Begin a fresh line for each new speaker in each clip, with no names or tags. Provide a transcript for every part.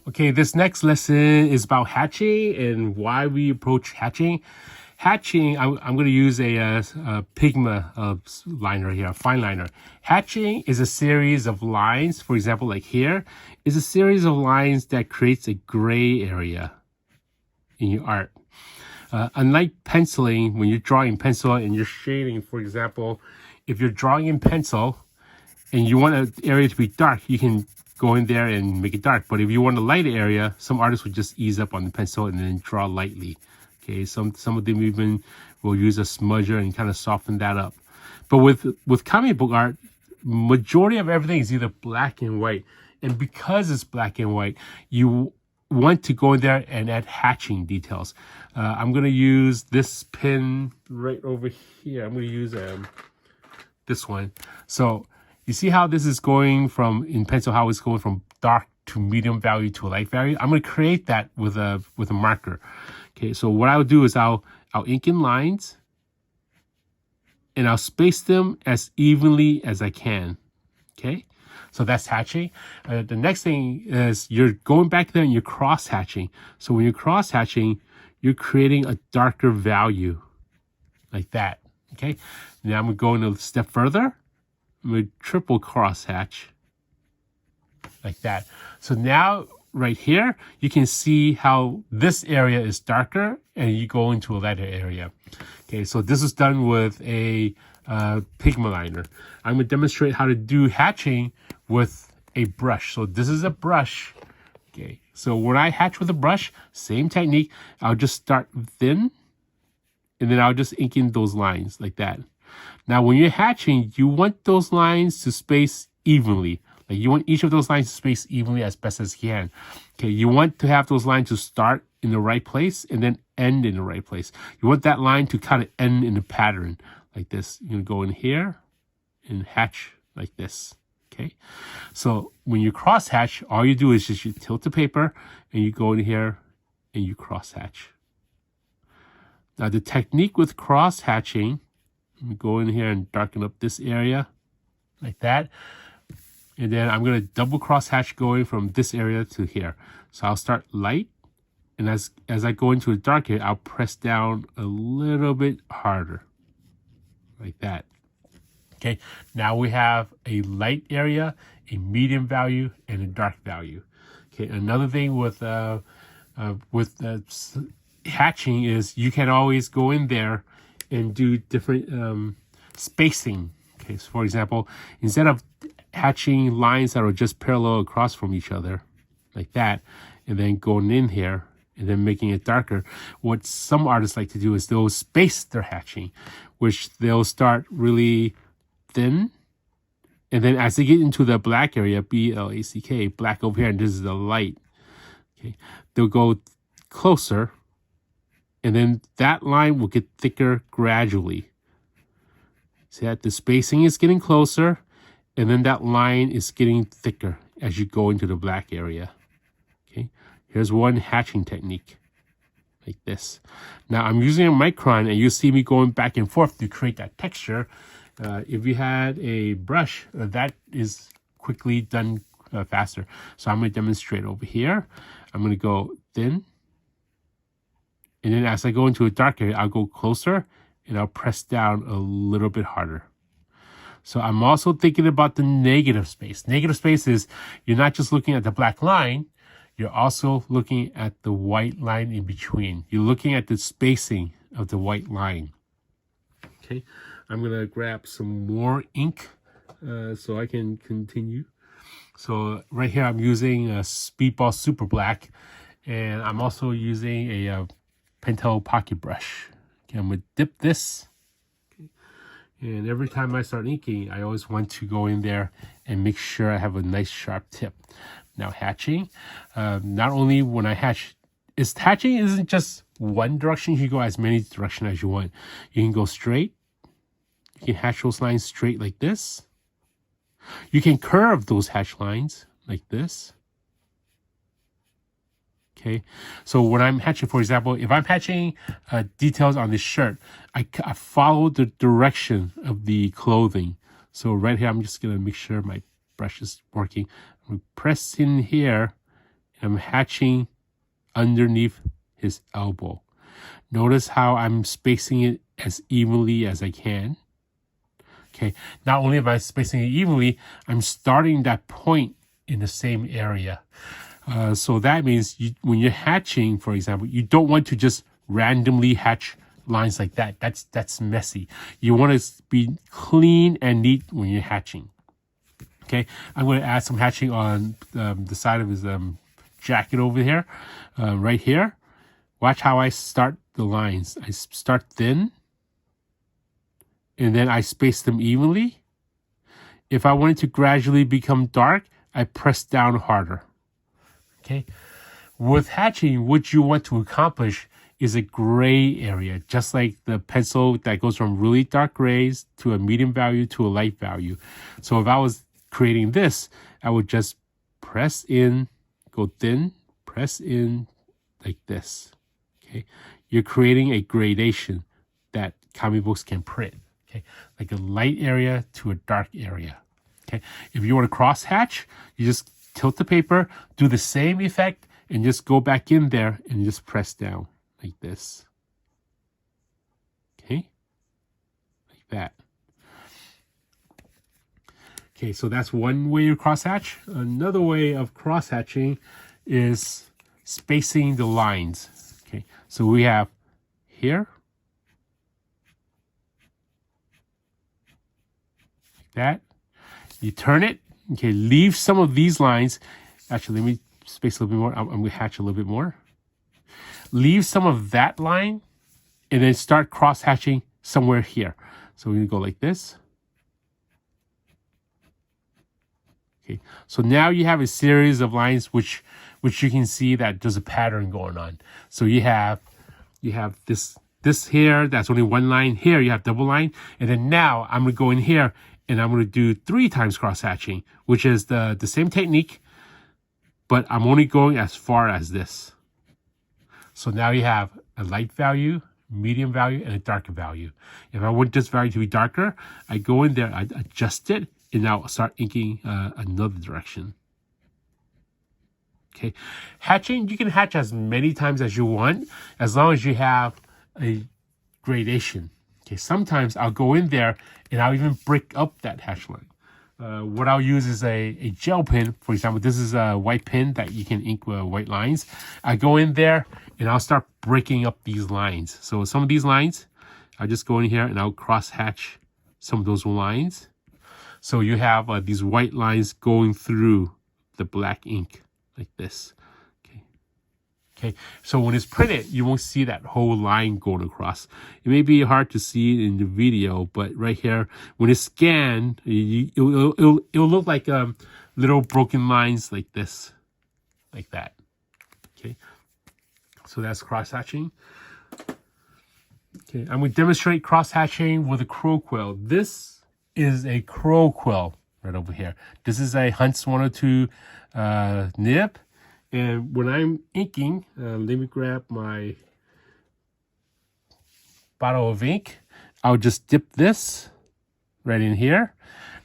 Okay, this next lesson is about hatching and why we approach hatching. Hatching, I'm going to use a Pigma liner here, a fine liner. Hatching is a series of lines, for example, like here, is a series of lines that creates a gray area in your art. Unlike penciling, when you're drawing pencil and you're shading, for example, if you're drawing in pencil and you want an area to be dark, you can go in there and make it dark. But if you want a light area, some artists would just ease up on the pencil and then draw lightly. Okay, some of them even will use a smudger and kind of soften that up. But with comic book art, majority of everything is either black and white. And because it's black and white, you want to go in there and add hatching details. I'm going to use this pen right over here. I'm going to use this one. So you see how this is going from, in pencil, how it's going from dark to medium value to a light value? I'm going to create that with a marker. Okay, so what I'll do is I'll ink in lines and I'll space them as evenly as I can. Okay, so that's hatching. The next thing is you're going back there and you're cross hatching. So when you're cross hatching, you're creating a darker value like that. Okay, now I'm going to go a step further. I'm going to triple cross hatch like that. So now right here, you can see how this area is darker and you go into a lighter area. Okay, so this is done with a Pigma liner. I'm going to demonstrate how to do hatching with a brush. So this is a brush. Okay, so when I hatch with a brush, same technique. I'll just start thin and then I'll just ink in those lines like that. Now, when you're hatching, you want those lines to space evenly. Like you want each of those lines to space evenly as best as you can. Okay, you want to have those lines to start in the right place and then end in the right place. You want that line to kind of end in a pattern like this. You're going to go in here and hatch like this. Okay, so when you cross hatch, all you do is just you tilt the paper and you go in here and you cross hatch. Now, the technique with cross hatching, go in here and darken up this area like that. And then I'm going to double cross hatch going from this area to here. So I'll start light. And as I go into a dark area, I'll press down a little bit harder like that. Okay, now we have a light area, a medium value, and a dark value. Okay, another thing with hatching is you can always go in there and do different spacing. Okay, so for example, instead of hatching lines that are just parallel across from each other like that, and then going in here and then making it darker, what some artists like to do is they'll space their hatching, which they'll start really thin, and then as they get into the black area, B-L-A-C-K, black over here, and this is the light, okay, they'll go closer, and then that line will get thicker gradually. See that the spacing is getting closer, and then that line is getting thicker as you go into the black area. Okay, here's one hatching technique like this. Now I'm using a micron and you see me going back and forth to create that texture. If you had a brush, that is quickly done faster. So I'm going to demonstrate over here. I'm going to go thin. And then as I go into a dark area, I'll go closer and I'll press down a little bit harder. So I'm also thinking about the negative space. Negative space is you're not just looking at the black line, you're also looking at the white line in between. You're looking at the spacing of the white line. Okay, I'm going to grab some more ink so I can continue. So right here I'm using a Speedball Super Black, and I'm also using a Pentel Pocket Brush. Okay, I'm going to dip this. And every time I start inking, I always want to go in there and make sure I have a nice sharp tip. Now hatching, not only when I hatch, hatching isn't just one direction. You can go as many directions as you want. You can go straight. You can hatch those lines straight like this. You can curve those hatch lines like this. Okay, so when I'm hatching, for example, if I'm hatching details on this shirt, I follow the direction of the clothing. So right here, I'm just going to make sure my brush is working. I'm going to press in here I'm hatching underneath his elbow. Notice how I'm spacing it as evenly as I can. Okay, not only am I spacing it evenly, I'm starting that point in the same area. So that means when you're hatching, for example, you don't want to just randomly hatch lines like that. That's messy. You want to be clean and neat when you're hatching. Okay, I'm going to add some hatching on the side of his jacket over here, right here. Watch how I start the lines. I start thin, and then I space them evenly. If I want it to gradually become dark, I press down harder. Okay, with hatching, what you want to accomplish is a gray area, just like the pencil that goes from really dark grays to a medium value to a light value. So if I was creating this, I would just press in, go thin, press in like this. Okay, you're creating a gradation that comic books can print. Okay, like a light area to a dark area. Okay, if you want to cross hatch, you just tilt the paper, do the same effect, and just go back in there and just press down like this. Okay, like that. Okay, so that's one way to cross hatch. Another way of cross hatching is spacing the lines. Okay, so we have here, like that. You turn it. Okay, leave some of these lines. Actually, let me space a little bit more. I'm going to hatch a little bit more. Leave some of that line and then start cross hatching somewhere here. So we're going to go like this. Okay, so now you have a series of lines which you can see that there's a pattern going on. So you have this here, that's only one line. Here you have double line. And then now I'm going to go in here and I'm going to do 3 times cross hatching, which is the same technique, but I'm only going as far as this. So now you have a light value, medium value, and a darker value. If I want this value to be darker, I go in there, I adjust it, and now start inking another direction. Okay, hatching, you can hatch as many times as you want, as long as you have a gradation. Okay, sometimes I'll go in there and I'll even break up that hatch line. What I'll use is a gel pen. For example, this is a white pen that you can ink with white lines. I go in there and I'll start breaking up these lines. So some of these lines, I'll just go in here and I'll cross hatch some of those lines. So you have these white lines going through the black ink like this. Okay, so when it's printed, you won't see that whole line going across. It may be hard to see it in the video, but right here, when it's scanned, it'll look like little broken lines like this, like that. Okay, so that's cross-hatching. Okay, I'm going to demonstrate cross-hatching with a crow quill. This is a crow quill right over here. This is a Hunt's 102 nib. And when I'm inking, let me grab my bottle of ink. I'll just dip this right in here.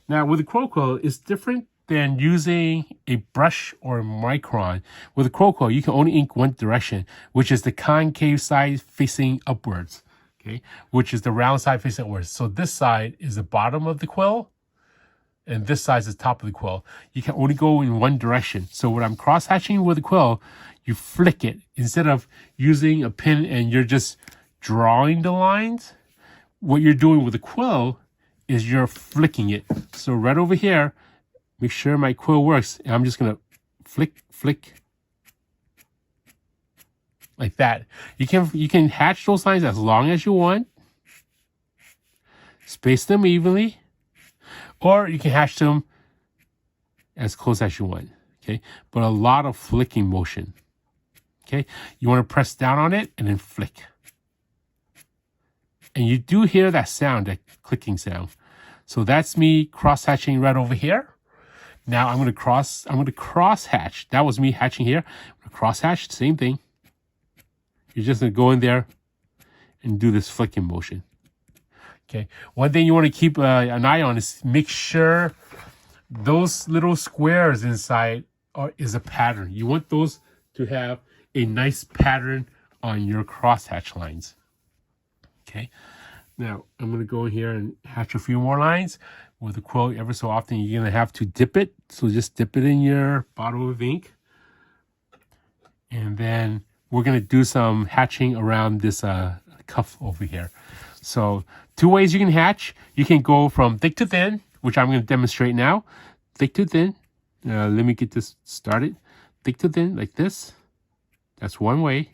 Now with the crow quill, it's different than using a brush or a micron. With a crow quill, you can only ink one direction, which is the concave side facing upwards, okay? Which is the round side facing upwards. So this side is the bottom of the quill, and this side is the top of the quill. You can only go in one direction. So when I'm cross-hatching with a quill, you flick it. Instead of using a pen and you're just drawing the lines, what you're doing with a quill is you're flicking it. So right over here, make sure my quill works. And I'm just gonna flick, flick, like that. You can hatch those lines as long as you want. Space them evenly. Or you can hatch them as close as you want, okay? But a lot of flicking motion, okay? You want to press down on it and then flick. And you do hear that sound, that clicking sound. So that's me cross-hatching right over here. Now I'm going to cross-hatch. That was me hatching here. I'm going to cross-hatch, same thing. You're just going to go in there and do this flicking motion. Okay, one thing you want to keep an eye on is make sure those little squares inside is a pattern. You want those to have a nice pattern on your crosshatch lines. Okay, now I'm going to go in here and hatch a few more lines. With a quill, ever so often you're going to have to dip it. So just dip it in your bottle of ink. And then we're going to do some hatching around this cuff over here. So 2 ways you can hatch. You can go from thick to thin, which I'm going to demonstrate now. Thick to thin. Let me get this started. Thick to thin like this. That's one way.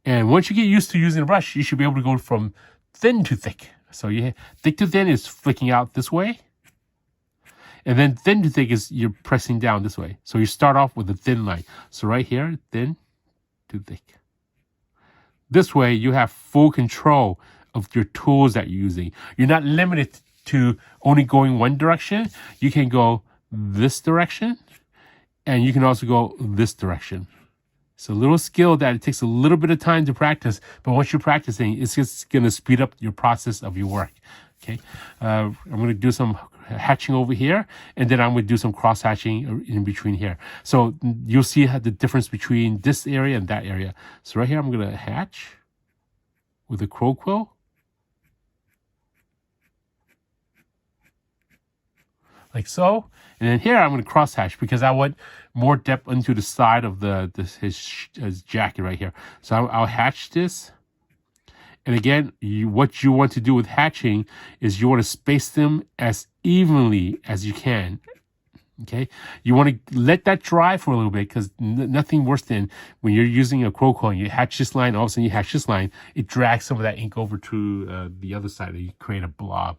And once you get used to using a brush, you should be able to go from thin to thick. So thick to thin is flicking out this way. And then thin to thick is you're pressing down this way. So you start off with a thin line. So right here, thin to thick. This way, you have full control of your tools that you're using. You're not limited to only going one direction. You can go this direction, and you can also go this direction. It's a little skill that it takes a little bit of time to practice, but once you're practicing, it's just going to speed up your process of your work. Okay, I'm going to do some hatching over here, and then I'm going to do some cross hatching in between here. So you'll see the difference between this area and that area. So right here, I'm going to hatch with a crow quill. Like so. And then here I'm going to cross hatch because I want more depth into the side of his jacket right here. So I'll hatch this. And again, what you want to do with hatching is you want to space them as evenly as you can. Okay, you want to let that dry for a little bit because nothing worse than when you're using a crow quill and you hatch this line, all of a sudden you hatch this line, it drags some of that ink over to the other side and you create a blob.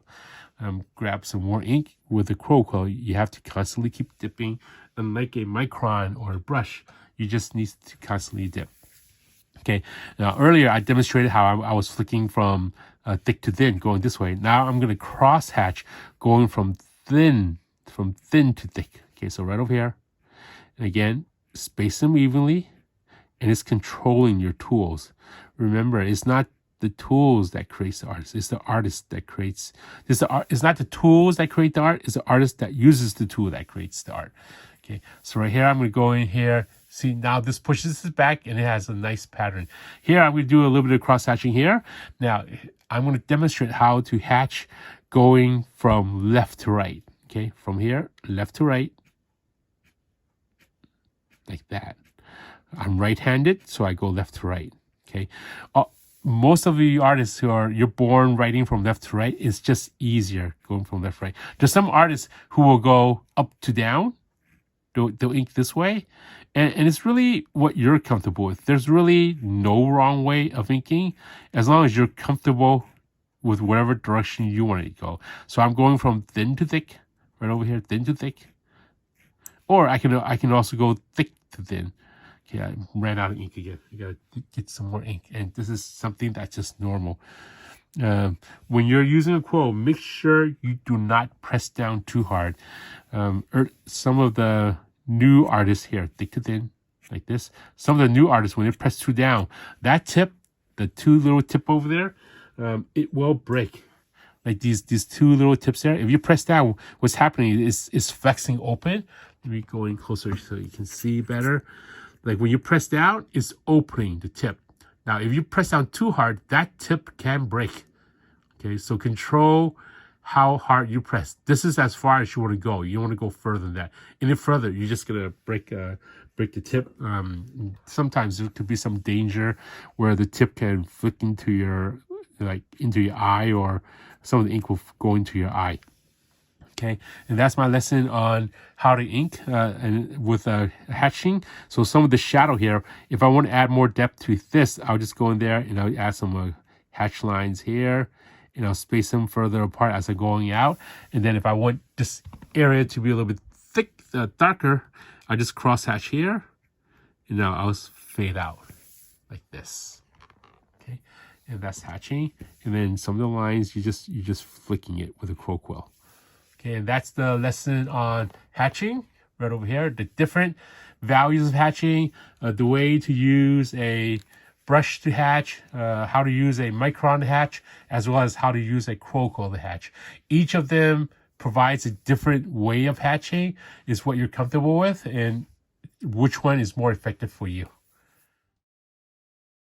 Grab some more ink with a crow quill. You have to constantly keep dipping. Unlike a micron or a brush, you just need to constantly dip. Okay, now earlier I demonstrated how I was flicking from thick to thin, going this way. Now I'm going to cross hatch, going from thin to thick. Okay, so right over here. And again, space them evenly, and it's controlling your tools. Remember, it's not the tools that creates the artist. It's the artist that creates. It's not the tools that create the art. It's the artist that uses the tool that creates the art. Okay, so right here, I'm going to go in here. See, now this pushes this back and it has a nice pattern. Here, I'm going to do a little bit of cross hatching here. Now, I'm going to demonstrate how to hatch going from left to right. Okay, from here, left to right, like that. I'm right-handed, so I go left to right. Okay, most of the artists you're born writing from left to right, it's just easier going from left to right. There's some artists who will go up to down. They'll ink this way, and it's really what you're comfortable with. There's really no wrong way of inking as long as you're comfortable with whatever direction you want it to go. So I'm going from thin to thick, right over here, thin to thick. Or I can also go thick to thin. Okay, I ran out of ink again. I gotta get some more ink, and this is something that's just normal. When you're using a quill, make sure you do not press down too hard. Some of the new artists here, thick to thin, like this. Some of the new artists, when they press too down, that tip, the two little tip over there, it will break. Like these two little tips there. If you press down, what's happening is flexing open. Let me go in closer so you can see better. Like when you press down, it's opening the tip. Now, if you press down too hard, that tip can break. Okay, so control how hard you press. This is as far as you want to go. You don't want to go further than that. Any further, you're just gonna break the tip. Sometimes there could be some danger where the tip can flick into your eye, or some of the ink will go into your eye. Okay, and that's my lesson on how to ink and with hatching. So some of the shadow here, if I want to add more depth to this, I'll just go in there and I'll add some hatch lines here, and I'll space them further apart as I'm going out. And then if I want this area to be a little bit thick, darker, I just cross hatch here, and now I'll fade out like this. Okay, and that's hatching. And then some of the lines, you're just flicking it with a crow quill. Okay, and that's the lesson on hatching right over here. The different values of hatching, the way to use a brush to hatch, how to use a micron to hatch, as well as how to use a crow quill to hatch. Each of them provides a different way of hatching is what you're comfortable with and which one is more effective for you.